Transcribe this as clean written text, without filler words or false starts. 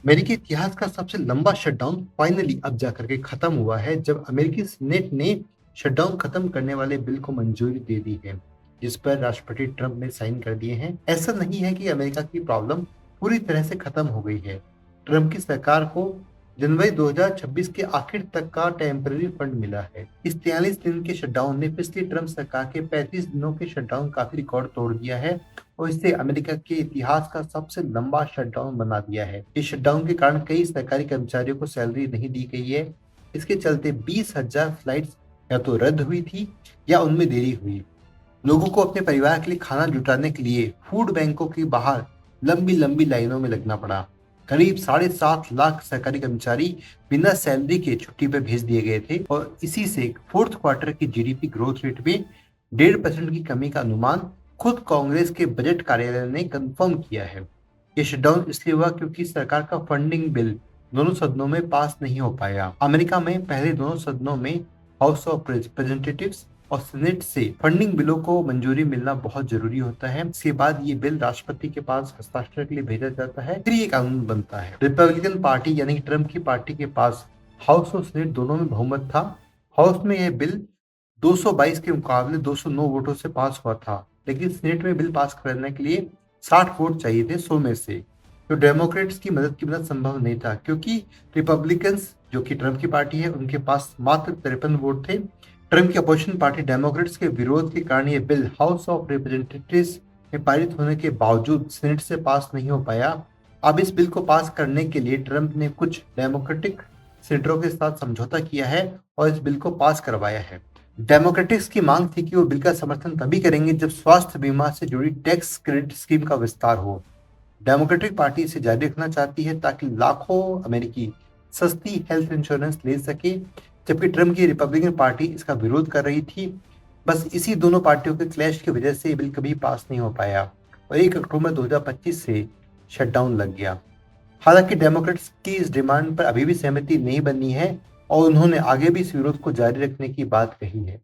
अमेरिकी इतिहास का सबसे लंबा शटडाउन फाइनली अब जाकर के खत्म हुआ है, जब अमेरिकी सीनेट ने शटडाउन खत्म करने वाले बिल को मंजूरी दे दी है, जिस पर राष्ट्रपति ट्रंप ने साइन कर दिए हैं। ऐसा नहीं है कि अमेरिका की प्रॉब्लम पूरी तरह से खत्म हो गई है। ट्रंप की सरकार को जनवरी 2026 के आखिर तक का टेम्पररी फंड मिला है। इस 43 दिन के शटडाउन ने पिछली ट्रंप सरकार के 35 दिनों के शटडाउन काफी रिकॉर्ड तोड़ दिया है और इसे अमेरिका के इतिहास का सबसे लंबा शटडाउन बना दिया है। इस शटडाउन के कारण कई सरकारी कर्मचारियों को सैलरी नहीं दी गई है। इसके चलते 20,000 फ्लाइट्स या तो रद्द हुई थी या उनमें देरी हुई। लोगों को अपने परिवार के लिए खाना जुटाने के लिए फूड बैंकों के बाहर लंबी लंबी लाइनों में लगना पड़ा। करीब 7.5 लाख सरकारी कर्मचारी बिना सैलरी के छुट्टी पर भेज दिए गए थे और इसी से फोर्थ क्वार्टर की जीडीपी ग्रोथ रेट में 1.5% की कमी का अनुमान खुद कांग्रेस के बजट कार्यालय ने कंफर्म किया है। ये शटडाउन इसलिए हुआ क्योंकि सरकार का फंडिंग बिल दोनों सदनों में पास नहीं हो पाया। अमेरिका में पहले दोनों सदनों में हाउस ऑफ रिप्रेजेंटेटिव्स और सीनेट से फंडिंग बिलों को मंजूरी मिलना बहुत जरूरी होता है। इसके बाद ये बिल राष्ट्रपति के पास हस्ताक्षर के लिए भेजा जाता है, फिर ये कानून बनता है। रिपब्लिकन पार्टी यानी कि ट्रंप की पार्टी के पास हाउस और सीनेट दोनों में बहुमत था। हाउस में यह बिल 222 के मुकाबले 209 वोटों से पास हुआ था, लेकिन सीनेट में बिल पास करने के लिए 60 वोट चाहिए थे 100 में से। तो डेमोक्रेट्स की मदद के बिना संभव नहीं था, क्योंकि रिपब्लिकन्स जो कि ट्रंप की पार्टी है उनके पास मात्र 53 वोट थे। ट्रंप की अपोजिशन पार्टी डेमोक्रेट्स के विरोध के कारण यह बिल हाउस ऑफ रिप्रेजेंटेटिव्स में पारित होने के बावजूद सीनेट से पास नहीं हो पाया। अब इस बिल को पास करने के लिए ट्रंप ने कुछ डेमोक्रेटिक सीनेटरों के साथ समझौता किया है और इस बिल को पास करवाया है। डेमोक्रेटिक्स की मांग थी कि वो बिल का समर्थन तभी करेंगे जब स्वास्थ्य बीमा से जुड़ी टैक्स क्रेडिट स्कीम का विस्तार हो। डेमोक्रेटिक पार्टी इसे जारी रखना चाहती है ताकि लाखों अमेरिकी सस्ती हेल्थ इंश्योरेंस ले सके, जबकि ट्रंप की रिपब्लिकन पार्टी इसका विरोध कर रही थी। बस इसी दोनों पार्टियों के क्लैश की वजह से ये बिल कभी पास नहीं हो पाया और 1 अक्टूबर 2025 से शटडाउन लग गया। हालांकि डेमोक्रेट्स की इस डिमांड पर अभी भी सहमति नहीं बनी है और उन्होंने आगे भी इस विरोध को जारी रखने की बात कही है।